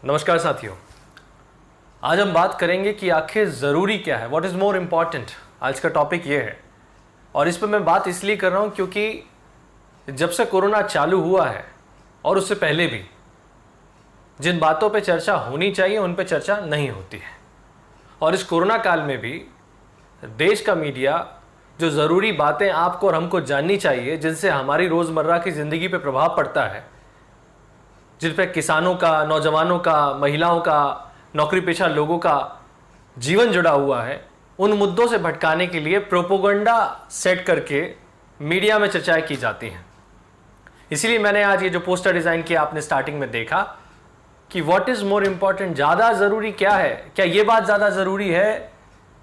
नमस्कार साथियों, आज हम बात करेंगे कि आखिर ज़रूरी क्या है, व्हाट इज़ मोर इम्पॉर्टेंट। आज का टॉपिक ये है और इस पर मैं बात इसलिए कर रहा हूँ क्योंकि जब से कोरोना चालू हुआ है और उससे पहले भी जिन बातों पे चर्चा होनी चाहिए उन पे चर्चा नहीं होती है। और इस कोरोना काल में भी देश का मीडिया जो ज़रूरी बातें आपको और हमको जाननी चाहिए, जिनसे हमारी रोज़मर्रा की ज़िंदगी पे प्रभाव पड़ता है, जिन पे किसानों का, नौजवानों का, महिलाओं का, नौकरी पेशा लोगों का जीवन जुड़ा हुआ है, उन मुद्दों से भटकाने के लिए प्रोपोगंडा सेट करके मीडिया में चर्चाएं की जाती हैं। इसीलिए मैंने आज ये जो पोस्टर डिज़ाइन किया आपने स्टार्टिंग में देखा कि व्हाट इज़ मोर इम्पॉर्टेंट, ज़्यादा ज़रूरी क्या है। क्या ये बात ज़्यादा ज़रूरी है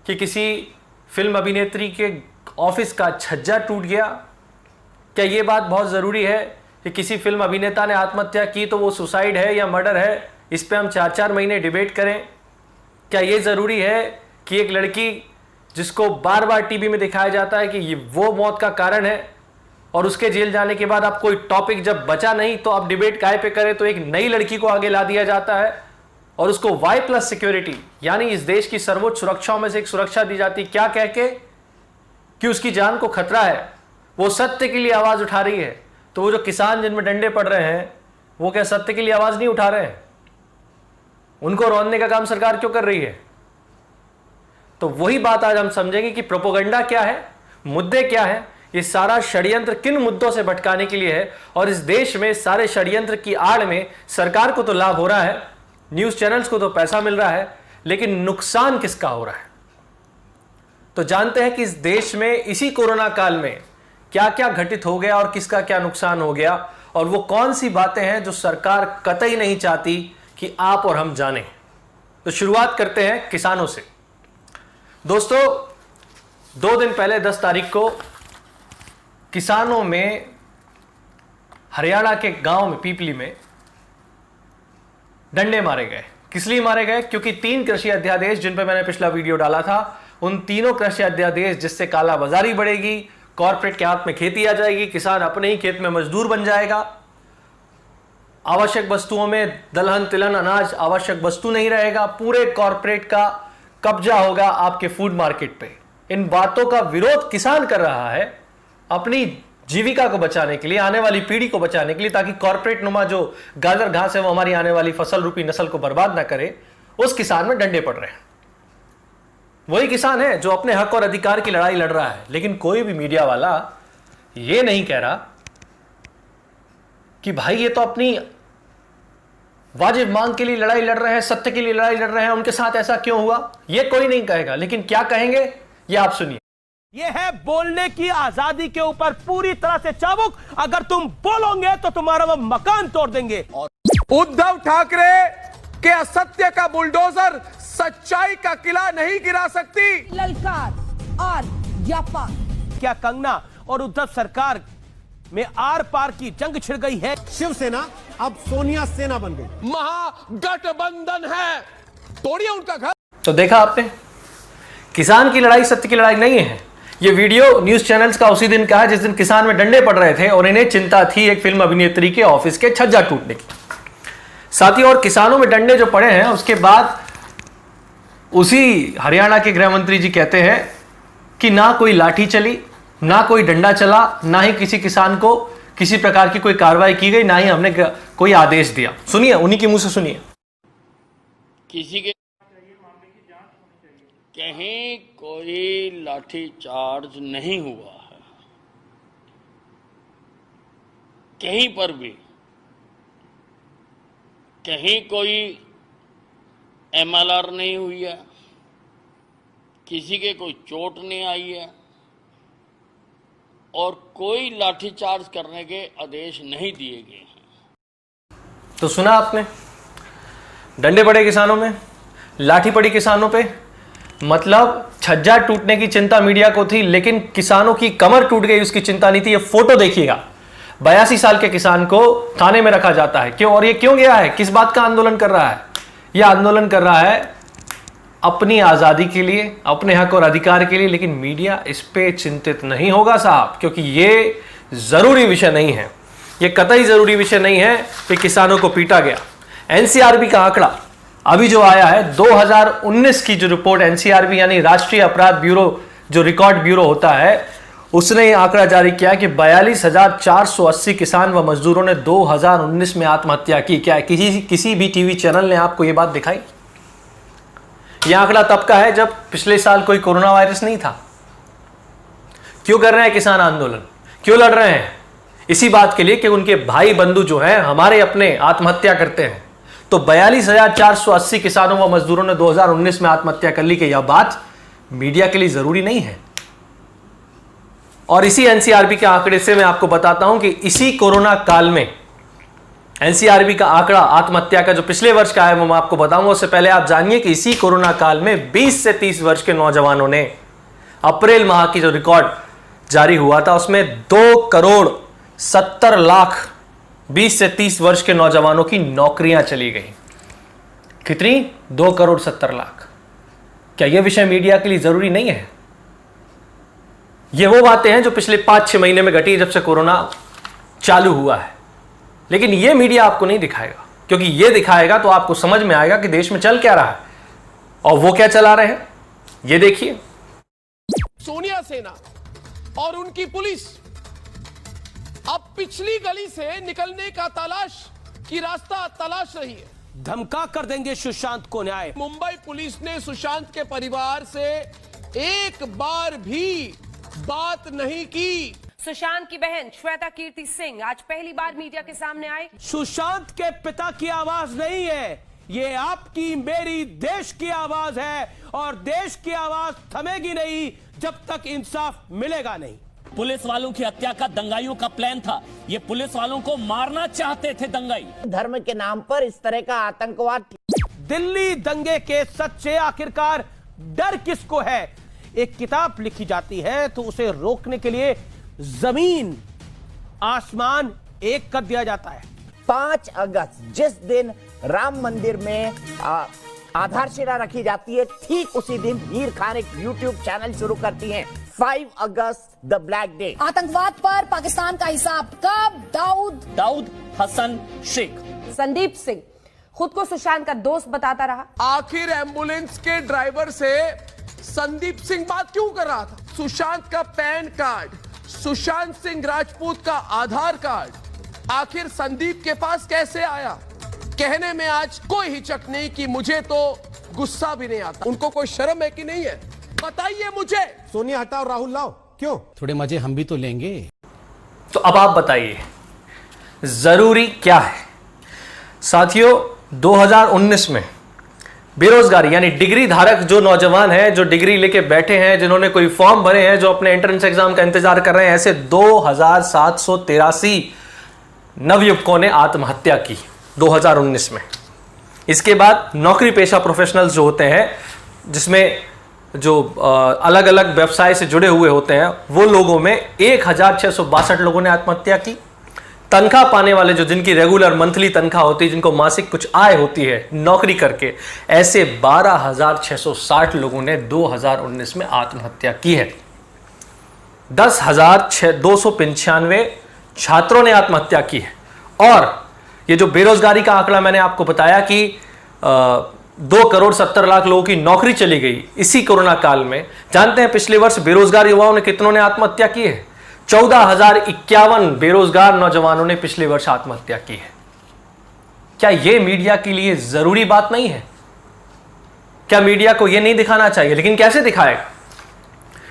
कि किसी फिल्म अभिनेत्री के ऑफिस का छज्जा टूट गया? क्या ये बात बहुत ज़रूरी है कि किसी फिल्म अभिनेता ने आत्महत्या की तो वो सुसाइड है या मर्डर है, इस पे हम 4-4 महीने डिबेट करें? क्या ये ज़रूरी है कि एक लड़की जिसको बार बार टीवी में दिखाया जाता है कि ये वो मौत का कारण है और उसके जेल जाने के बाद आप कोई टॉपिक जब बचा नहीं तो आप डिबेट काय पे करें, तो एक नई लड़की को आगे ला दिया जाता है और उसको Y+ सिक्योरिटी यानी इस देश की सर्वोच्च सुरक्षाओं में से एक सुरक्षा दी जाती, क्या कह के कि उसकी जान को खतरा है, वो सत्य के लिए आवाज़ उठा रही है। तो वो जो किसान जिनमें डंडे पड़ रहे हैं वो क्या सत्य के लिए आवाज़ नहीं उठा रहे हैं? उनको रौंदने का काम सरकार क्यों कर रही है? तो वही बात आज हम समझेंगे कि प्रोपोगंडा क्या है, मुद्दे क्या है, ये सारा षड्यंत्र किन मुद्दों से भटकाने के लिए है। और इस देश में सारे षड्यंत्र की आड़ में सरकार को तो लाभ हो रहा है, न्यूज़ चैनल्स को तो पैसा मिल रहा है, लेकिन नुकसान किसका हो रहा है? तो जानते हैं कि इस देश में इसी कोरोना काल में क्या क्या घटित हो गया और किसका क्या नुकसान हो गया, और वो कौन सी बातें हैं जो सरकार कतई नहीं चाहती कि आप और हम जानें। तो शुरुआत करते हैं किसानों से। दोस्तों, 2 दिन पहले 10 तारीख को किसानों में हरियाणा के गांव में पीपली में डंडे मारे गए। किस लिए मारे गए? क्योंकि 3 कृषि अध्यादेश जिन पर मैंने पिछला वीडियो डाला था, उन तीनों कृषि अध्यादेश जिससे कालाबाजारी बढ़ेगी, कॉर्पोरेट के हाथ में खेती आ जाएगी, किसान अपने ही खेत में मजदूर बन जाएगा, आवश्यक वस्तुओं में दलहन तिलहन अनाज आवश्यक वस्तु नहीं रहेगा, पूरे कॉर्पोरेट का कब्जा होगा आपके फूड मार्केट पे। इन बातों का विरोध किसान कर रहा है अपनी जीविका को बचाने के लिए, आने वाली पीढ़ी को बचाने के लिए, ताकि कॉर्पोरेट नुमा जो गाजर घास है वो हमारी आने वाली फसल रूपी नस्ल को बर्बाद ना करे। उस किसान में डंडे पड़ रहे हैं। वही किसान है जो अपने हक और अधिकार की लड़ाई लड़ रहा है, लेकिन कोई भी मीडिया वाला ये नहीं कह रहा कि भाई ये तो अपनी वाजिब मांग के लिए लड़ाई लड़ रहे हैं, सत्य के लिए लड़ाई लड़ रहे हैं, उनके साथ ऐसा क्यों हुआ, ये कोई नहीं कहेगा। लेकिन क्या कहेंगे ये आप सुनिए। ये है बोलने की आजादी के ऊपर पूरी तरह से चाबुक। अगर तुम बोलोगे तो तुम्हारा वो मकान तोड़ देंगे। और उद्धव ठाकरे के असत्य का बुलडोजर सच्चाई का किला नहीं गिरा सकती। ललकार और व्यापार। क्या कंगना और उद्धव सरकार में आर पार की जंग छिड़ गई है? शिवसेना अब सोनिया सेना बन गई, महागठबंधन है, तोड़िए उनका घर। तो देखा आपने, किसान की लड़ाई सत्य की लड़ाई नहीं है। ये वीडियो न्यूज चैनल्स का उसी दिन का है जिस दिन किसान में डंडे पड़ रहे थे और इन्हें चिंता थी एक फिल्म अभिनेत्री के ऑफिस के छज्जा टूटने की। साथियों, और किसानों में डंडे जो पड़े हैं उसके बाद उसी हरियाणा के गृह मंत्री जी कहते हैं कि ना कोई लाठी चली, ना कोई डंडा चला, ना ही किसी किसान को किसी प्रकार की कोई कार्रवाई की गई, ना ही हमने कोई आदेश दिया। सुनिए, उन्हीं के मुंह से सुनिए। किसी के कहीं कोई लाठी चार्ज नहीं हुआ है, कहीं पर भी कहीं कोई MLR नहीं हुई है, किसी के कोई चोट नहीं आई है और कोई लाठीचार्ज करने के आदेश नहीं दिए गए हैं। तो सुना आपने, डंडे पड़े किसानों में, लाठी पड़ी किसानों पे, मतलब छज्जा टूटने की चिंता मीडिया को थी लेकिन किसानों की कमर टूट गई उसकी चिंता नहीं थी। ये फोटो देखिएगा, 82 साल के किसान को थाने में रखा जाता है। क्यों? और ये क्यों गया है? किस बात का आंदोलन कर रहा है? यह आंदोलन कर रहा है अपनी आज़ादी के लिए, अपने हक और अधिकार के लिए। लेकिन मीडिया इस पे चिंतित नहीं होगा साहब, क्योंकि ये ज़रूरी विषय नहीं है, ये कतई ज़रूरी विषय नहीं है कि किसानों को पीटा गया। एनसीआरबी का आंकड़ा अभी जो आया है 2019 की जो रिपोर्ट एनसीआरबी यानी राष्ट्रीय अपराध ब्यूरो जो रिकॉर्ड ब्यूरो होता है उसने यह आंकड़ा जारी किया कि 42,480 किसान व मजदूरों ने 2019 में आत्महत्या की। क्या किसी भी टीवी चैनल ने आपको यह बात दिखाई? यह आंकड़ा तब का है जब पिछले साल कोई कोरोना वायरस नहीं था। क्यों कर रहे हैं किसान आंदोलन? क्यों लड़ रहे हैं? इसी बात के लिए कि उनके भाई बंधु जो हैं हमारे अपने आत्महत्या करते हैं। तो 42,480 किसानों व मजदूरों ने 2019 में आत्महत्या कर ली कि यह बात मीडिया के लिए जरूरी नहीं है। और इसी एनसीआरबी के आंकड़े से मैं आपको बताता हूं कि इसी कोरोना काल में एनसीआरबी का आंकड़ा आत्महत्या का जो पिछले वर्ष का है वो मैं आपको बताऊंगा। उससे पहले आप जानिए कि इसी कोरोना काल में 20 से 30 वर्ष के नौजवानों ने अप्रैल माह की जो रिकॉर्ड जारी हुआ था उसमें 2,70,00,000 20 से 30 वर्ष के नौजवानों की नौकरियां चली गई। कितनी? 2,70,00,000। क्या यह विषय मीडिया के लिए जरूरी नहीं है? ये वो बातें हैं जो पिछले 5-6 महीने में घटी जब से कोरोना चालू हुआ है, लेकिन ये मीडिया आपको नहीं दिखाएगा, क्योंकि ये दिखाएगा तो आपको समझ में आएगा कि देश में चल क्या रहा है और वो क्या चला रहे हैं। ये देखिए, सोनिया सेना और उनकी पुलिस अब पिछली गली से निकलने का रास्ता तलाश रही है। धमका कर देंगे सुशांत को न्याय। मुंबई पुलिस ने सुशांत के परिवार से एक बार भी बात नहीं की। सुशांत की बहन श्वेता कीर्ति सिंह आज पहली बार मीडिया के सामने आए। सुशांत के पिता की आवाज नहीं है, ये आपकी मेरी देश की आवाज है और देश की आवाज थमेगी नहीं जब तक इंसाफ मिलेगा नहीं। पुलिस वालों की हत्या का दंगाइयों का प्लान था। ये पुलिस वालों को मारना चाहते थे दंगाई। धर्म के नाम पर इस तरह का आतंकवाद। दिल्ली दंगे के सच्चे आखिरकार डर किसको है? एक किताब लिखी जाती है तो उसे रोकने के लिए जमीन आसमान एक कर दिया जाता है। 5 अगस्त जिस दिन राम मंदिर में आधारशिला रखी जाती है, ठीक उसी दिन हीर खान एक यूट्यूब चैनल शुरू करती हैं। 5 अगस्त द ब्लैक डे। आतंकवाद पर पाकिस्तान का हिसाब कब? दाऊद हसन शेख। संदीप सिंह खुद को सुशांत का दोस्त बताता रहा। आखिर एम्बुलेंस के ड्राइवर से संदीप सिंह बात क्यों कर रहा था? सुशांत का पैन कार्ड, सुशांत सिंह राजपूत का आधार कार्ड आखिर संदीप के पास कैसे आया? कहने में आज कोई हिचक नहीं कि मुझे तो गुस्सा भी नहीं आता। उनको कोई शर्म है कि नहीं है? बताइए मुझे। सोनिया हटाओ, राहुल लाओ। क्यों? थोड़े मजे हम भी तो लेंगे। तो अब आप बताइए जरूरी क्या है? साथियों, 2019 में बेरोजगारी यानी डिग्री धारक जो नौजवान हैं, जो डिग्री लेके बैठे हैं, जिन्होंने कोई फॉर्म भरे हैं, जो अपने एंट्रेंस एग्जाम का इंतजार कर रहे हैं, ऐसे 2,783 नवयुवकों ने आत्महत्या की 2019 में। इसके बाद नौकरी पेशा प्रोफेशनल्स जो होते हैं, जिसमें जो अलग अलग व्यवसाय से जुड़े हुए होते हैं, वो लोगों में 1,662 लोगों ने आत्महत्या की। तनख्वाह पाने वाले जो जिनकी रेगुलर मंथली तनख्वाह होती है, जिनको मासिक कुछ आय होती है नौकरी करके, ऐसे 12,660 लोगों ने 2019 में आत्महत्या की है। 10,295 छात्रों ने आत्महत्या की है। और ये जो बेरोजगारी का आंकड़ा मैंने आपको बताया कि 2,70,00,000 लोगों की नौकरी चली गई इसी कोरोना काल में, जानते हैं पिछले वर्ष बेरोजगार युवाओं ने कितनों ने आत्महत्या की है? 14,051 बेरोजगार नौजवानों ने पिछले वर्ष आत्महत्या की है। क्या यह मीडिया के लिए जरूरी बात नहीं है? क्या मीडिया को यह नहीं दिखाना चाहिए? लेकिन कैसे दिखाएगा?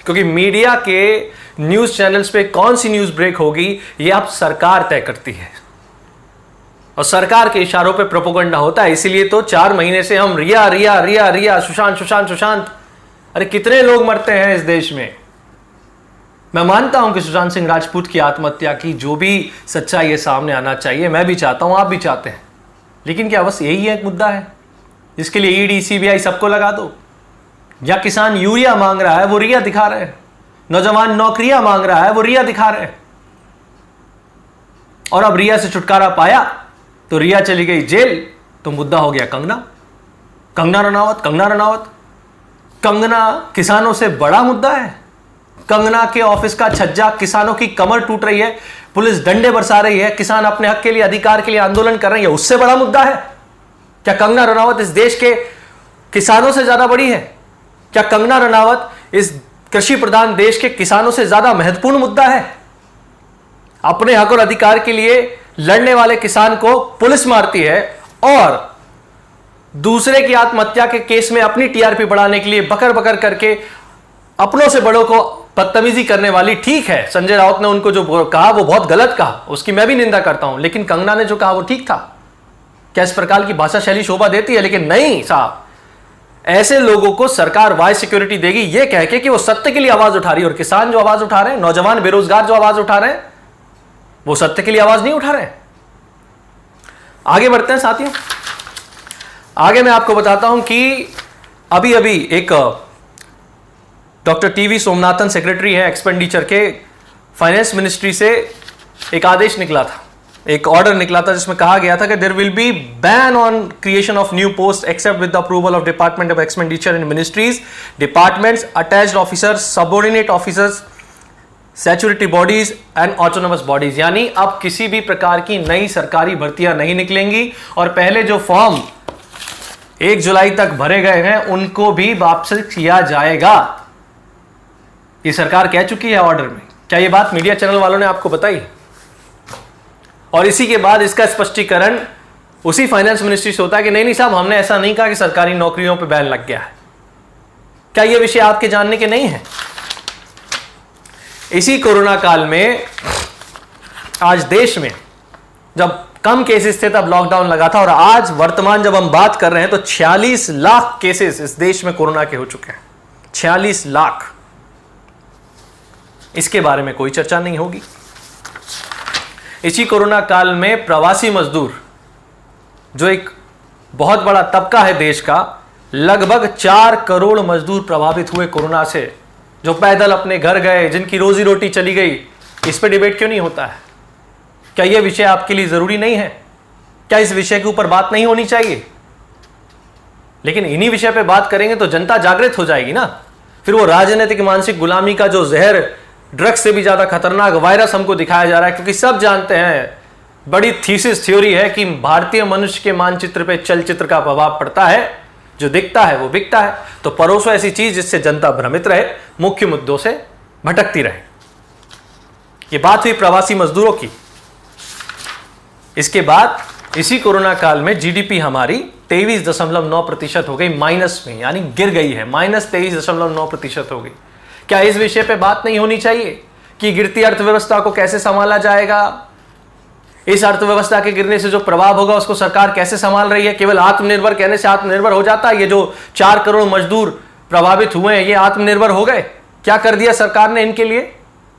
क्योंकि मीडिया के न्यूज चैनल्स पे कौन सी न्यूज ब्रेक होगी यह अब सरकार तय करती है और सरकार के इशारों पे प्रोपेगेंडा होता है। इसीलिए तो 4 महीने से हम रिया रिया रिया रिया सुशांत सुशांत सुशांत, अरे कितने लोग मरते हैं इस देश में। मैं मानता हूं कि सुशांत सिंह राजपूत की आत्महत्या की जो भी सच्चाई है सामने आना चाहिए, मैं भी चाहता हूं, आप भी चाहते हैं, लेकिन क्या बस यही एक मुद्दा है जिसके लिए ईडी सीबीआई सबको लगा दो? या किसान यूरिया मांग रहा है वो रिया दिखा रहे हैं, नौजवान नौकरियां मांग रहा है वो रिया दिखा रहे हैं, और अब रिया से छुटकारा पाया तो रिया चली गई जेल, तो मुद्दा हो गया कंगना रनावत। कंगना किसानों से बड़ा मुद्दा है। कंगना के ऑफिस का छज्जा, किसानों की कमर टूट रही है, पुलिस डंडे बरसा रही है, किसान अपने हक के लिए, अधिकार के लिए आंदोलन कर रहे हैं, उससे बड़ा मुद्दा है। क्या कंगना रनावत इस देश के किसानों से ज्यादा बड़ी है? क्या कंगना रनावत इस कृषि प्रधान देश के किसानों से ज्यादा महत्वपूर्ण मुद्दा है? अपने हक और अधिकार के लिए लड़ने वाले किसान को पुलिस मारती है और दूसरे की आत्महत्या के केस में अपनी टीआरपी बढ़ाने के लिए बकर बकर करके अपनों से बड़ों को बदतमीजी करने वाली, ठीक है संजय राउत ने उनको जो कहा वो बहुत गलत कहा, उसकी मैं भी निंदा करता हूं, लेकिन कंगना ने जो कहा वो ठीक था। क्या इस प्रकार की भाषा शैली शोभा देती है? लेकिन नहीं साहब, ऐसे लोगों को सरकार वाई सिक्योरिटी देगी ये कह के कि वो सत्य के लिए आवाज उठा रही है। और किसान जो आवाज उठा रहे हैं, नौजवान बेरोजगार जो आवाज उठा रहे हैं, वो सत्य के लिए आवाज नहीं उठा रहे हैं। आगे बढ़ते हैं साथियों। आगे मैं आपको बताता हूं कि अभी अभी एक डॉक्टर टीवी सोमनाथन सेक्रेटरी है एक्सपेंडिचर के, फाइनेंस मिनिस्ट्री से एक आदेश निकला था, एक ऑर्डर निकला था जिसमें कहा गया था कि there will be ban on creation of new post except with the approval of department of expenditure in ministries, departments, attached officers, subordinate officers, statutory bodies and autonomous bodies. यानी अब किसी भी प्रकार की नई सरकारी भर्तियां नहीं निकलेंगी और पहले जो फॉर्म 1 जुलाई तक भरे गए हैं उनको भी वापस किया जाएगा। ये सरकार कह चुकी है ऑर्डर में। क्या ये बात मीडिया चैनल वालों ने आपको बताई? और इसी के बाद इसका स्पष्टीकरण उसी फाइनेंस मिनिस्ट्री से होता है कि नहीं साहब, हमने ऐसा नहीं कहा कि सरकारी नौकरियों पे बैन लग गया है। क्या ये विषय आपके जानने के नहीं है? इसी कोरोना काल में आज देश में जब कम केसेस थे तब लॉकडाउन लगा था और आज वर्तमान जब हम बात कर रहे हैं तो 46 लाख केसेस इस देश में कोरोना के हो चुके हैं। 46 लाख। इसके बारे में कोई चर्चा नहीं होगी। इसी कोरोना काल में प्रवासी मजदूर जो एक बहुत बड़ा तबका है देश का, लगभग 4 करोड़ मजदूर प्रभावित हुए कोरोना से, जो पैदल अपने घर गए, जिनकी रोजी रोटी चली गई। इस पे डिबेट क्यों नहीं होता है? क्या यह विषय आपके लिए जरूरी नहीं है? क्या इस विषय के ऊपर बात नहीं होनी चाहिए? लेकिन इन्हीं विषय पे बात करेंगे तो जनता जागृत हो जाएगी ना। फिर वो राजनीतिक मानसिक गुलामी का जो जहर, ड्रग्स से भी ज्यादा खतरनाक वायरस हमको दिखाया जा रहा है, क्योंकि सब जानते हैं, बड़ी थीसिस थ्योरी है कि भारतीय मनुष्य के मानचित्र पे चलचित्र का प्रभाव पड़ता है, जो दिखता है वो बिकता है। तो परोसो ऐसी चीज जिससे जनता भ्रमित रहे, मुख्य मुद्दों से भटकती रहे। ये बात हुई प्रवासी मजदूरों की। इसके बाद इसी कोरोना काल में जीडीपी हमारी 23.9% हो गई, माइनस में, यानी गिर गई है, -23.9% हो गई। क्या इस विषय पे बात नहीं होनी चाहिए कि गिरती अर्थव्यवस्था को कैसे संभाला जाएगा? इस अर्थव्यवस्था के गिरने से जो प्रभाव होगा उसको सरकार कैसे संभाल रही है? केवल आत्मनिर्भर कहने से आत्मनिर्भर हो जाता है? ये जो 4 करोड़ मजदूर प्रभावित हुए हैं, ये आत्मनिर्भर हो गए? क्या कर दिया सरकार ने इनके लिए?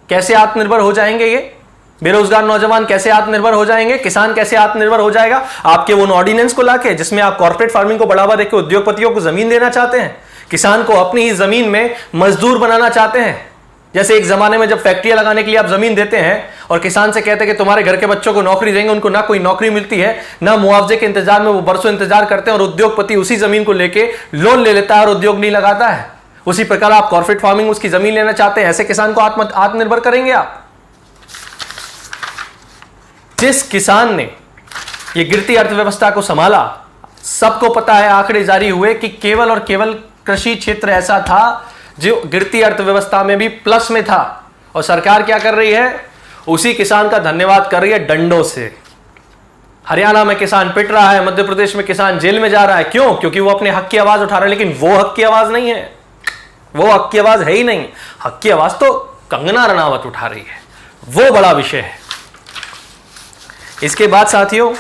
कैसे आत्मनिर्भर हो जाएंगे ये? बेरोजगार नौजवान कैसे आत्मनिर्भर हो जाएंगे? किसान कैसे आत्मनिर्भर हो जाएगा? आपके उन ऑर्डिनेंस को लाके जिसमें आप कॉर्पोरेट फार्मिंग को बढ़ावा देकर उद्योगपतियों को जमीन देना चाहते हैं, किसान को अपनी ही जमीन में मजदूर बनाना चाहते हैं। जैसे एक जमाने में जब फैक्ट्रियां लगाने के लिए आप जमीन देते हैं और किसान से कहते हैं कि तुम्हारे घर के बच्चों को नौकरी देंगे, उनको ना कोई नौकरी मिलती है, ना मुआवजे के इंतजार में वो बरसों इंतजार करते हैं और उद्योगपति उसी जमीन को लेके लोन ले लेता है और उद्योग नहीं लगाता है। उसी प्रकार आप कॉर्पोरेट फार्मिंग उसकी जमीन लेना चाहते हैं, ऐसे किसान को आत्मनिर्भर करेंगे आप? जिस किसान ने ये गिरती अर्थव्यवस्था को संभाला, सबको पता है, आंकड़े जारी हुए कि केवल और केवल कृषि क्षेत्र ऐसा था जो गिरती अर्थव्यवस्था में भी प्लस में था। और सरकार क्या कर रही है? उसी किसान का धन्यवाद कर रही है डंडों से। हरियाणा में किसान पिट रहा है, मध्य प्रदेश में किसान जेल में जा रहा है। क्यों? क्योंकि वो अपने हक की आवाज उठा रहे हैं। लेकिन वो हक की आवाज नहीं है, वो हक की आवाज है ही नहीं। हक की आवाज तो कंगना रनावत उठा रही है, वो बड़ा विषय है। इसके बाद साथियों,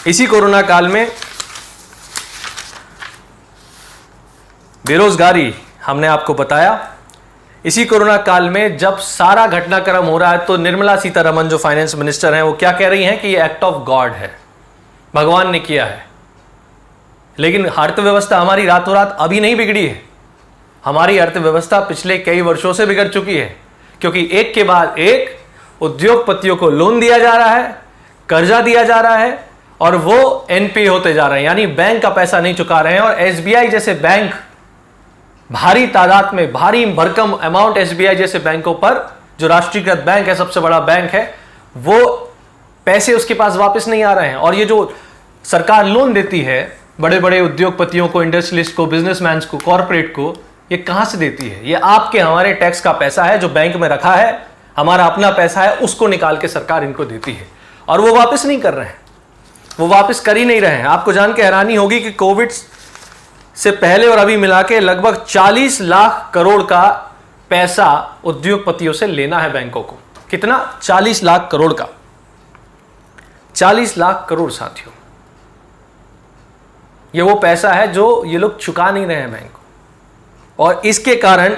इसी कोरोना काल में बेरोजगारी हमने आपको बताया। इसी कोरोना काल में जब सारा घटनाक्रम हो रहा है तो निर्मला सीतारमण जो फाइनेंस मिनिस्टर हैं वो क्या कह रही हैं कि ये एक्ट ऑफ गॉड है, भगवान ने किया है। लेकिन अर्थव्यवस्था हमारी रातों रात अभी नहीं बिगड़ी है। हमारी अर्थव्यवस्था पिछले कई वर्षों से बिगड़ चुकी है, क्योंकि एक के बाद एक उद्योगपतियों को लोन दिया जा रहा है, कर्जा दिया जा रहा है और वो एनपीए होते जा रहे हैं, यानी बैंक का पैसा नहीं चुका रहे हैं। और एसबीआई जैसे बैंक भारी तादाद में, भारी भरकम अमाउंट एसबीआई जैसे बैंकों पर, जो राष्ट्रीयकृत बैंक है, सबसे बड़ा बैंक है, वो पैसे उसके पास वापस नहीं आ रहे हैं। और ये जो सरकार लोन देती है बड़े बड़े उद्योगपतियों को, इंडस्ट्रियलिस्ट को, बिजनेसमैन को, कॉर्पोरेट को, ये कहां से देती है? ये आपके हमारे टैक्स का पैसा है जो बैंक में रखा है, हमारा अपना पैसा है, उसको निकाल के सरकार इनको देती है और वो वापस नहीं कर रहे हैं, वो वापस कर ही नहीं रहे हैं। आपको जान के हैरानी होगी कि कोविड से पहले और अभी मिला के लगभग 40 लाख करोड़ का पैसा उद्योगपतियों से लेना है बैंकों को। कितना? 40 लाख करोड़ का। 40 लाख करोड़ साथियों, ये वो पैसा है जो ये लोग चुका नहीं रहे हैं बैंक को, और इसके कारण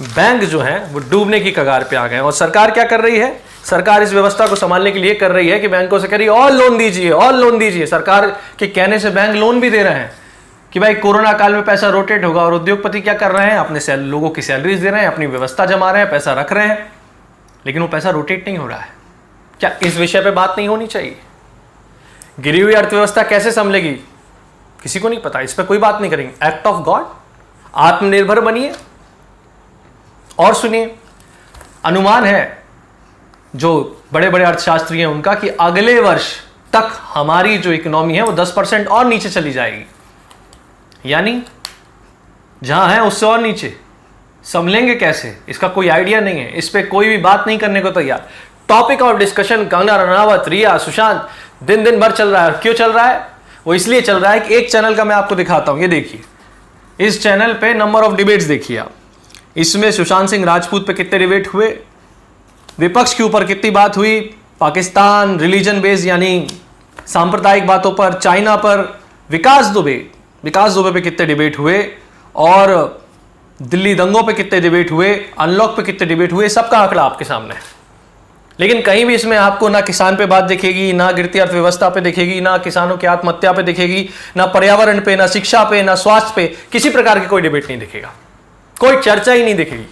बैंक जो है वो डूबने की कगार पे आ गए। और सरकार क्या कर रही है? सरकार इस व्यवस्था को संभालने के लिए कर रही है कि बैंकों से कह रही है और लोन दीजिए, और लोन दीजिए। सरकार के कहने से बैंक लोन भी दे रहे हैं कि भाई कोरोना काल में पैसा रोटेट होगा, और उद्योगपति क्या कर रहे हैं? अपने लोगों की सैलरीज दे रहे हैं, अपनी व्यवस्था जमा रहे हैं, पैसा रख रहे हैं, लेकिन वो पैसा रोटेट नहीं हो रहा है। क्या इस विषय पे बात नहीं होनी चाहिए? गिरी हुई अर्थव्यवस्था कैसे संभलेगी? किसी को नहीं पता, इस पर कोई बात नहीं करेंगे। एक्ट ऑफ गॉड, आत्मनिर्भर बनिए। और सुनिए, अनुमान है जो बड़े बड़े अर्थशास्त्री हैं उनका कि अगले वर्ष तक हमारी जो इकोनॉमी है वो 10% और नीचे चली जाएगी, यानी जहां है उससे और नीचे। संभलेंगे कैसे? इसका कोई आइडिया नहीं है, इस पे कोई भी बात नहीं करने को तैयार। Topic of discussion Kangana Ranaut, Rhea, Sushant, दिन दिन भर चल रहा है। और क्यों चल रहा है? वो इसलिए चल रहा है कि एक चैनल का मैं आपको दिखाता हूं, ये देखिए, इस चैनल पे नंबर ऑफ डिबेट्स देखिए आप। इसमें सुशांत सिंह राजपूत पे कितने डिबेट हुए, विपक्ष के ऊपर कितनी बात हुई, पाकिस्तान, रिलीजन बेस्ड यानी सांप्रदायिक बातों पर, चाइना पर, विकास दुबे पे कितने डिबेट हुए, और दिल्ली दंगों पे कितने डिबेट हुए, अनलॉक पे कितने डिबेट हुए, सबका आंकड़ा आपके सामने है। लेकिन कहीं भी इसमें आपको ना किसान पे बात दिखेगी, ना गिरती अर्थव्यवस्था पे दिखेगी, ना किसानों की आत्महत्या पे दिखेगी, ना पर्यावरण पे, ना शिक्षा पे, ना स्वास्थ्य पे, किसी प्रकार की कोई डिबेट नहीं दिखेगा, कोई चर्चा ही नहीं दिखेगी।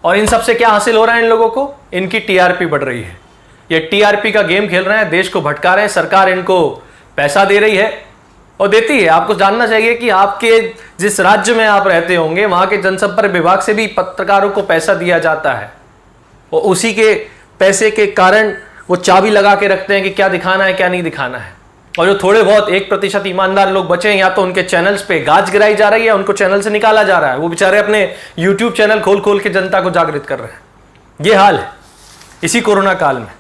और इन सब से क्या हासिल हो रहा है इन लोगों को? इनकी टीआरपी बढ़ रही है। ये टीआरपी का गेम खेल रहे हैं, देश को भटका रहे हैं। सरकार इनको पैसा दे रही है और देती है। आपको जानना चाहिए कि आपके जिस राज्य में आप रहते होंगे वहां के जनसंपर्क विभाग से भी पत्रकारों को पैसा दिया जाता है, और उसी के पैसे के कारण वो चाबी लगा के रखते हैं कि क्या दिखाना है क्या नहीं दिखाना है। और जो थोड़े बहुत 1% ईमानदार लोग बचे, या तो उनके चैनल्स पे गाज गिराई जा रही है, उनको चैनल से निकाला जा रहा है। वो बेचारे अपने यूट्यूब चैनल खोल खोल के जनता को जागृत कर रहे हैं। ये हाल है इसी कोरोना काल में।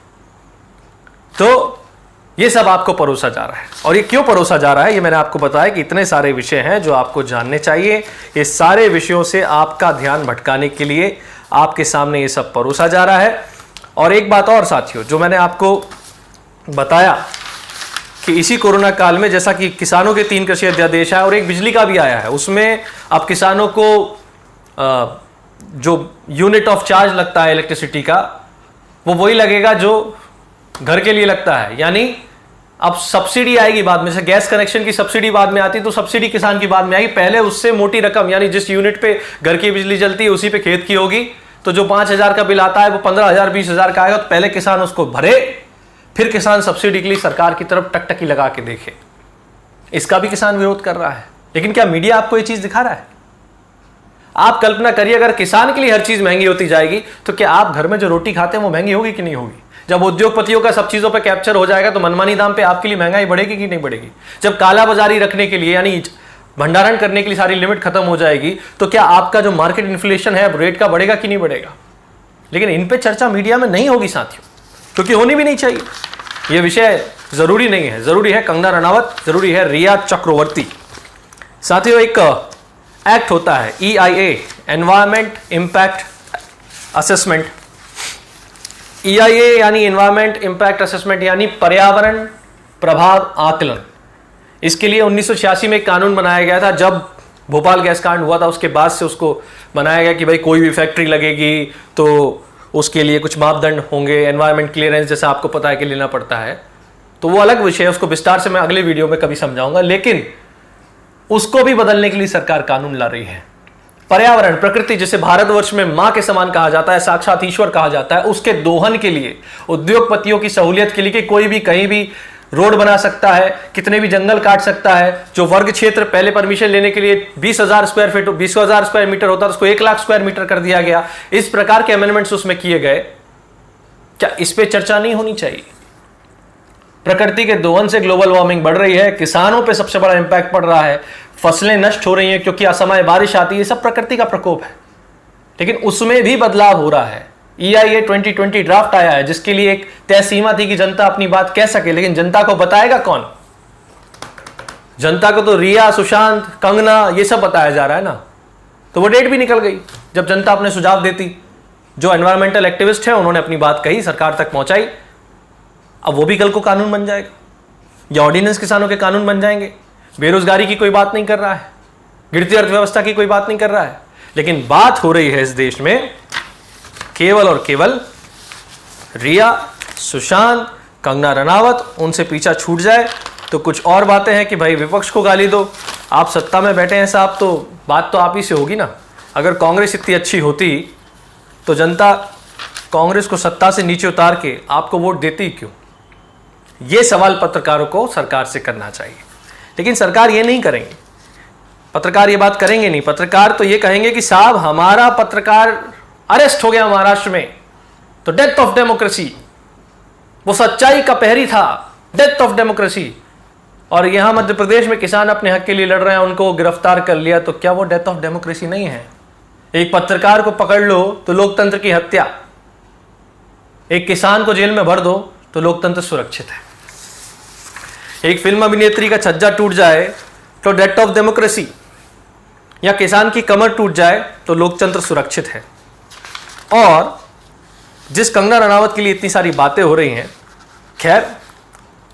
तो ये सब आपको परोसा जा रहा है, और ये क्यों परोसा जा रहा है ये मैंने आपको बताया कि इतने सारे विषय हैं जो आपको जानने चाहिए। ये सारे विषयों से आपका ध्यान भटकाने के लिए आपके सामने ये सब परोसा जा रहा है। और एक बात और साथियों, जो मैंने आपको बताया कि इसी कोरोना काल में जैसा कि किसानों के 3 कृषि अध्यादेश है और एक बिजली का भी आया है, उसमें अब किसानों को जो यूनिट ऑफ चार्ज लगता है इलेक्ट्रिसिटी का, वो वही लगेगा जो घर के लिए लगता है। यानी अब सब्सिडी आएगी बाद में, जैसे गैस कनेक्शन की सब्सिडी बाद में आती, तो सब्सिडी किसान की बाद में आएगी। पहले उससे मोटी रकम, यानी जिस यूनिट पे घर की बिजली जलती है उसी पे खेत की होगी, तो जो 5,000 का बिल आता है वो 15,000 20,000 का आएगा। तो पहले किसान उसको भरे, फिर किसान सब्सिडी के लिए सरकार की तरफ टकटकी लगा के देखे। इसका भी किसान विरोध कर रहा है। लेकिन क्या मीडिया आपको ये चीज दिखा रहा है? आप कल्पना करिए, अगर किसान के लिए हर चीज महंगी होती जाएगी तो क्या आप घर में जो रोटी खाते हैं वो महंगी होगी कि नहीं होगी? जब उद्योगपतियों का सब चीजों पे कैप्चर हो जाएगा तो मनमानी दाम पे आपके लिए महंगाई बढ़ेगी कि नहीं बढ़ेगी? जब काला बाजारी रखने के लिए यानी भंडारण करने के लिए सारी लिमिट खत्म हो जाएगी तो क्या आपका जो मार्केट इन्फ्लेशन है रेट का बढ़ेगा कि नहीं बढ़ेगा? लेकिन इन पे चर्चा मीडिया में नहीं होगी साथियों, क्योंकि होनी भी नहीं चाहिए। यह विषय जरूरी नहीं है। जरूरी है कंगना रनावत, जरूरी है रिया चक्रवर्ती। साथियों, एक एक्ट होता है EIA, environment impact assessment. EIA यानी एनवायरमेंट इम्पैक्ट असेसमेंट यानी पर्यावरण प्रभाव आकलन। इसके लिए 1986 में एक कानून बनाया गया था। जब भोपाल गैस कांड हुआ था उसके बाद से उसको बनाया गया कि भाई कोई भी फैक्ट्री लगेगी तो उसके लिए कुछ मापदंड होंगे, एनवायरमेंट क्लियरेंस जैसा आपको पता है कि लेना पड़ता है। तो वो अलग विषय है, उसको विस्तार से मैं अगले वीडियो में कभी समझाऊंगा। लेकिन उसको भी बदलने के लिए सरकार कानून ला रही है। पर्यावरण, प्रकृति, जिसे भारतवर्ष में मां के समान कहा जाता है, साक्षात ईश्वर कहा जाता है, उसके दोहन के लिए, उद्योगपतियों की सहूलियत के लिए कि कोई भी कहीं भी रोड बना सकता है, कितने भी जंगल काट सकता है। जो वर्ग क्षेत्र पहले परमिशन लेने के लिए 20,000 स्क्वायर फीट 20,000 स्क्वायर मीटर होता था उसको 1 लाख स्क्वायर मीटर कर दिया गया। इस प्रकार के अमेंडमेंट्स उसमें किए गए। क्या इस पे चर्चा नहीं होनी चाहिए? प्रकृति के दोहन से ग्लोबल वार्मिंग बढ़ रही है, किसानों पे सबसे बड़ा इंपैक्ट पड़ रहा है, फसलें नष्ट हो रही हैं क्योंकि असमय बारिश आती है, सब प्रकृति का प्रकोप है। लेकिन उसमें भी बदलाव हो रहा है। EIA 2020 ड्राफ्ट आया है जिसके लिए एक तय सीमा थी कि जनता अपनी बात कह सके, लेकिन जनता को बताएगा कौन? जनता को तो रिया, सुशांत, कंगना ये सब बताया जा रहा है ना। तो वो डेट भी निकल गई जब जनता अपने सुझाव देती। जो एनवायरमेंटल एक्टिविस्ट हैं उन्होंने अपनी बात कही, सरकार तक पहुंचाई। अब वो भी कल को कानून बन जाएगा या ऑर्डिनेंस किसानों के कानून बन जाएंगे। बेरोजगारी की कोई बात नहीं कर रहा है, गिरती अर्थव्यवस्था की कोई बात नहीं कर रहा है, लेकिन बात हो रही है इस देश में केवल और केवल रिया, सुशांत, कंगना रनावत, उनसे पीछा छूट जाए तो कुछ और बातें हैं कि भाई विपक्ष को गाली दो, आप सत्ता में बैठे हैं साहब, तो बात तो आप ही से होगी ना। अगर कांग्रेस इतनी अच्छी होती तो जनता कांग्रेस को सत्ता से नीचे उतार के आपको वोट देती क्यों? ये सवाल पत्रकारों को सरकार से करना चाहिए, लेकिन सरकार ये नहीं करेंगे। पत्रकार ये बात करेंगे नहीं। पत्रकार तो ये कहेंगे कि साहब हमारा पत्रकार अरेस्ट हो गया महाराष्ट्र में, तो डेथ ऑफ डेमोक्रेसी, वो सच्चाई का पहरी था, डेथ ऑफ डेमोक्रेसी। और यहां मध्य प्रदेश में किसान अपने हक के लिए लड़ रहे हैं, उनको गिरफ्तार कर लिया, तो क्या वो डेथ ऑफ डेमोक्रेसी नहीं है? एक पत्रकार को पकड़ लो तो लोकतंत्र की हत्या, एक किसान को जेल में भर दो तो लोकतंत्र सुरक्षित है, एक फिल्म अभिनेत्री का छज्जा टूट जाए तो डेथ ऑफ डेमोक्रेसी, या किसान की कमर टूट जाए तो लोकतंत्र सुरक्षित है। और जिस कंगना रनावत के लिए इतनी सारी बातें हो रही हैं, खैर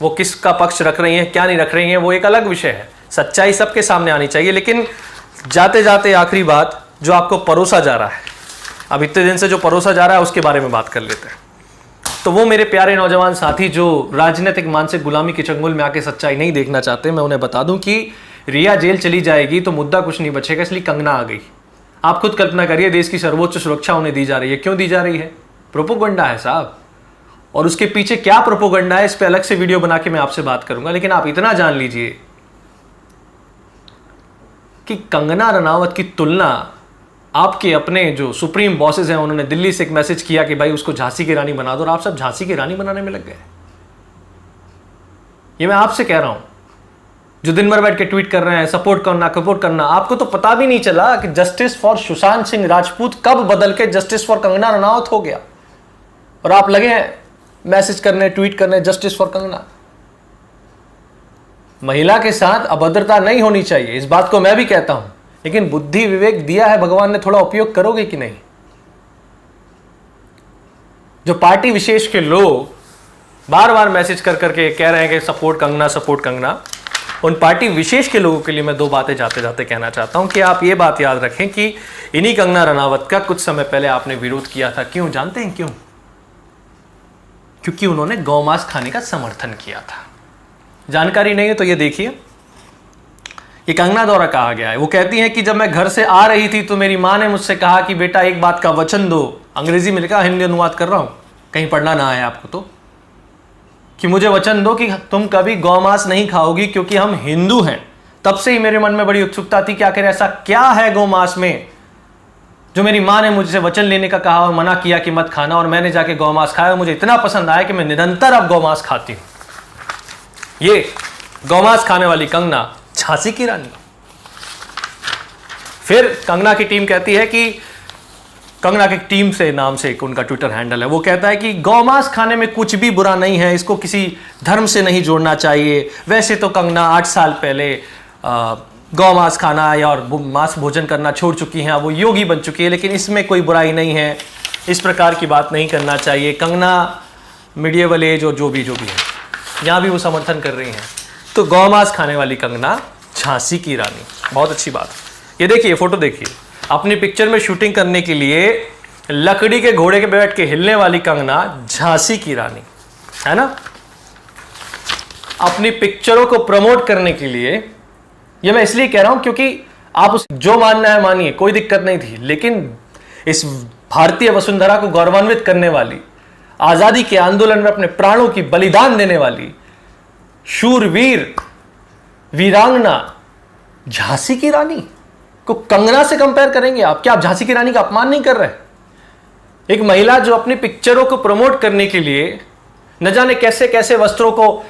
वो किसका पक्ष रख रही हैं, क्या नहीं रख रही हैं, वो एक अलग विषय है। सच्चाई सबके सामने आनी चाहिए। लेकिन जाते जाते आखिरी बात, जो आपको परोसा जा रहा है, अब इतने दिन से जो परोसा जा रहा है उसके बारे में बात कर लेते हैं। तो वो मेरे प्यारे नौजवान साथी जो राजनीतिक मानसिक गुलामी के चंगुल में आके सच्चाई नहीं देखना चाहते, मैं उन्हें बता दूं कि रिया जेल चली जाएगी तो मुद्दा कुछ नहीं बचेगा, इसलिए कंगना आ गई। आप खुद कल्पना करिए, देश की सर्वोच्च सुरक्षा उन्हें दी जा रही है। क्यों दी जा रही है? प्रोपोगंडा है साहब। और उसके पीछे क्या प्रोपोगंडा है, इस पे अलग से वीडियो बना के मैं आपसे बात करूंगा। लेकिन आप इतना जान लीजिए कि कंगना रनावत की तुलना आपके अपने जो सुप्रीम बॉसेस हैं, उन्होंने दिल्ली से एक मैसेज किया कि भाई उसको झांसी की रानी बना दो, और आप सब झांसी की रानी बनाने में लग गए। ये मैं आपसे कह रहा हूं जो दिन भर बैठ के ट्वीट कर रहे हैं सपोर्ट करना। आपको तो पता भी नहीं चला कि जस्टिस फॉर सुशांत सिंह राजपूत कब बदल के जस्टिस फॉर कंगना रनावत हो गया, और आप लगे हैं मैसेज करने, ट्वीट करने जस्टिस फॉर कंगना। महिला के साथ अभद्रता नहीं होनी चाहिए, इस बात को मैं भी कहता हूं, लेकिन बुद्धि विवेक दिया है भगवान ने, थोड़ा उपयोग करोगे कि नहीं? जो पार्टी विशेष के लोग बार बार मैसेज कर करके कह रहे हैं कि सपोर्ट कंगना, उन पार्टी विशेष के लोगों के लिए मैं दो बातें जाते जाते कहना चाहता हूं कि आप ये बात याद रखें कि इन्हीं कंगना रनावत का कुछ समय पहले आपने विरोध किया था। क्यों जानते हैं क्यों? क्योंकि उन्होंने गौमांस खाने का समर्थन किया था। जानकारी नहीं है तो ये देखिए, ये कंगना द्वारा कहा गया है। वो कहती हैं कि जब मैं घर से आ रही थी तो मेरी मां ने मुझसे कहा कि बेटा एक बात का वचन दो, अंग्रेजी में लिखा, हिंदी अनुवाद कर रहा हूं, कहीं पढ़ना ना आए आपको तो, कि मुझे वचन दो कि तुम कभी गौमांस नहीं खाओगी, क्योंकि हम हिंदू हैं। तब से ही मेरे मन में बड़ी उत्सुकता थी कि आखिर ऐसा क्या है गौमांस में जो मेरी मां ने मुझसे वचन लेने का कहा और मना किया कि मत खाना, और मैंने जाके गौमांस खाया, मुझे इतना पसंद आया कि मैं निरंतर अब गौमांस खाती हूं। ये गौमांस खाने वाली कंगना, झांसी की रानी। फिर कंगना की टीम कहती है कि, कंगना की टीम से नाम से एक उनका ट्विटर हैंडल है, वो कहता है कि गौमांस खाने में कुछ भी बुरा नहीं है, इसको किसी धर्म से नहीं जोड़ना चाहिए। वैसे तो कंगना 8 साल पहले गौमांस खाना या और मांस भोजन करना छोड़ चुकी हैं, वो योगी बन चुकी है, लेकिन इसमें कोई बुराई नहीं है, इस प्रकार की बात नहीं करना चाहिए। कंगना मीडिएवल एज और जो भी है, यहाँ भी वो समर्थन कर रही हैं। तो गौमांस खाने वाली कंगना, झांसी की रानी, बहुत अच्छी बात। ये देखिए फोटो देखिए, अपनी पिक्चर में शूटिंग करने के लिए लकड़ी के घोड़े के बैठ के हिलने वाली कंगना, झांसी की रानी, है ना। अपनी पिक्चरों को प्रमोट करने के लिए, ये मैं इसलिए कह रहा हूं क्योंकि आप उस जो मानना है मानिए, कोई दिक्कत नहीं थी, लेकिन इस भारतीय वसुंधरा को गौरवान्वित करने वाली, आजादी के आंदोलन में अपने प्राणों की बलिदान देने वाली शूरवीर वीरांगना झांसी की रानी को कंगना से कंपेयर करेंगे आप? क्या आप झांसी की रानी का अपमान नहीं कर रहे? एक महिला जो अपनी पिक्चरों को प्रमोट करने के लिए न जाने कैसे कैसे वस्त्रों को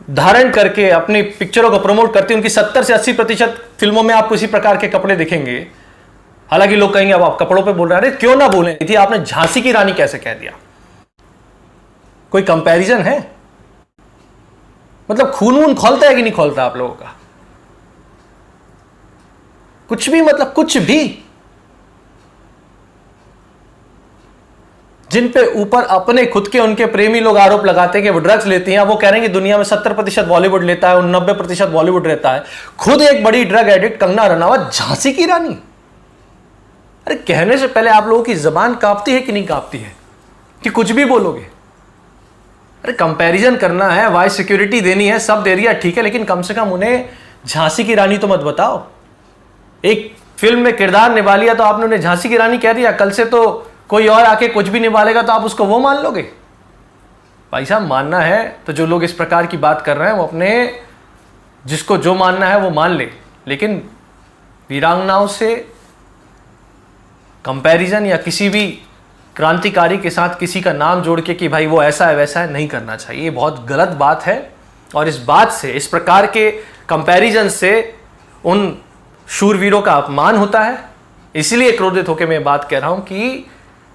धारण करके अपनी पिक्चरों को प्रमोट करती है, उनकी 70 से 80% फिल्मों में आपको इसी प्रकार के कपड़े दिखेंगे। हालांकि लोग कहेंगे अब आप कपड़ों पे बोल रहे हैं, क्यों ना बोले थी आपने झांसी की रानी कैसे कह दिया? कोई कंपैरिजन है? मतलब खून वून खोलता है कि नहीं खोलता आप लोगों का? कुछ भी, मतलब कुछ भी। जिन पे ऊपर अपने खुद के उनके प्रेमी लोग आरोप लगाते हैं कि वो ड्रग्स लेती हैं, वो कह रहे हैं कि दुनिया में 70% बॉलीवुड लेता है, 90% बॉलीवुड रहता है। खुद एक बड़ी ड्रग एडिक्ट कंगना रनावत झांसी की रानी। अरे कहने से पहले आप लोगों की जबान कांपती है कि नहीं कांपती है कि कुछ भी बोलोगे? अरे कंपैरिजन करना है, वाइस सिक्योरिटी देनी है, सब दे रही है, ठीक है, लेकिन कम से कम उन्हें झांसी की रानी तो मत बताओ। एक फिल्म में किरदार निभा लिया तो आपने उन्हें झांसी की रानी कह दिया, कल से तो कोई और आके कुछ भी निभा लेगा तो आप उसको वो मान लोगे? भाई साहब, मानना है तो जो लोग इस प्रकार की बात कर रहे हैं वो अपने, जिसको जो मानना है वो मान ले, लेकिन वीरांगनाओं से कंपैरिजन या किसी भी क्रांतिकारी के साथ किसी का नाम जोड़ के कि भाई वो ऐसा है वैसा है, नहीं करना चाहिए। ये बहुत गलत बात है और इस बात से, इस प्रकार के कंपैरिजन से उन शूरवीरों का अपमान होता है। इसलिए क्रोधित होकर मैं बात कह रहा हूं कि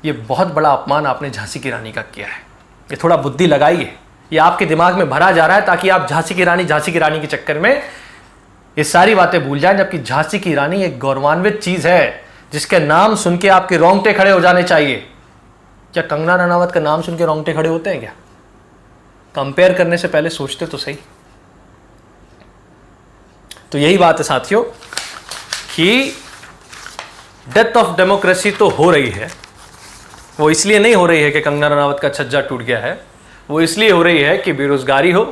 ये बहुत बड़ा अपमान आपने झांसी की रानी का किया है। ये थोड़ा बुद्धि लगाइए, ये आपके दिमाग में भरा जा रहा है ताकि आप झांसी की रानी के चक्कर में ये सारी बातें भूल जाएं, जबकि झांसी की रानी एक गौरवान्वित चीज है जिसके नाम सुन के आपके रोंगटे खड़े हो जाने चाहिए। क्या कंगना रनावत का नाम सुन के रोंगटे खड़े होते हैं क्या? कंपेयर करने से पहले सोचते तो सही। तो यही बात है साथियों कि डेथ ऑफ डेमोक्रेसी तो हो रही है। वो इसलिए नहीं हो रही है कि कंगना रनावत का छज्जा टूट गया है, वो इसलिए हो रही है कि बेरोजगारी हो,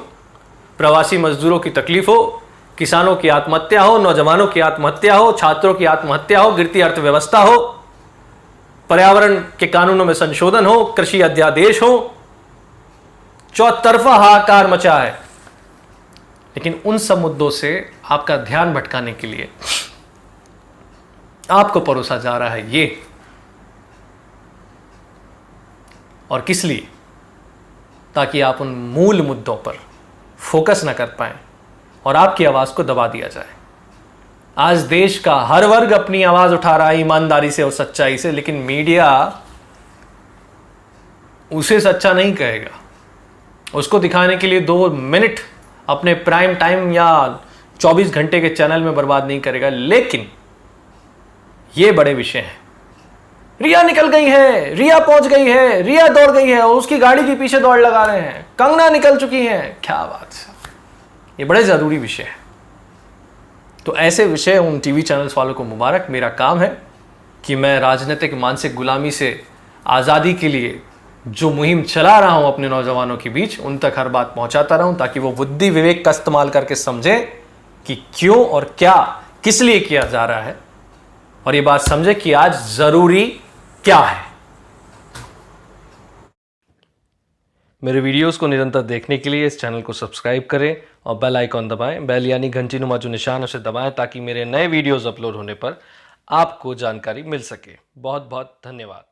प्रवासी मजदूरों की तकलीफ हो, किसानों की आत्महत्या हो, नौजवानों की आत्महत्या हो, छात्रों की आत्महत्या हो, गिरती अर्थव्यवस्था हो, पर्यावरण के कानूनों में संशोधन हो, कृषि अध्यादेश हो, चौतरफा हाहाकार मचा है। लेकिन उन सब मुद्दों से आपका ध्यान भटकाने के लिए आपको परोसा जा रहा है ये, और किस लिए? ताकि आप उन मूल मुद्दों पर फोकस ना कर पाएं और आपकी आवाज को दबा दिया जाए। आज देश का हर वर्ग अपनी आवाज उठा रहा है ईमानदारी से और सच्चाई से, लेकिन मीडिया उसे सच्चा नहीं कहेगा। उसको दिखाने के लिए 2 मिनट अपने प्राइम टाइम या 24 घंटे के चैनल में बर्बाद नहीं करेगा। लेकिन ये बड़े विषय हैं। रिया निकल गई है, रिया पहुंच गई है, रिया दौड़ गई है और उसकी गाड़ी के पीछे दौड़ लगा रहे हैं, कंगना निकल चुकी है, क्या बात है। ये बड़े जरूरी विषय है। तो ऐसे विषय उन टीवी चैनल्स वालों को मुबारक। मेरा काम है कि मैं राजनीतिक मानसिक गुलामी से आज़ादी के लिए जो मुहिम चला रहा हूं अपने नौजवानों के बीच, उन तक हर बात पहुंचाता रहूं ताकि वो बुद्धि विवेक का इस्तेमाल करके समझे कि क्यों और क्या किस लिए किया जा रहा है, और ये बात समझे कि आज जरूरी क्या है। मेरे वीडियोस को निरंतर देखने के लिए इस चैनल को सब्सक्राइब करें और बेल आइकॉन दबाएं। बेल यानी घंटी नुमा जो निशान, उसे दबाएं ताकि मेरे नए वीडियोस अपलोड होने पर आपको जानकारी मिल सके। बहुत बहुत धन्यवाद।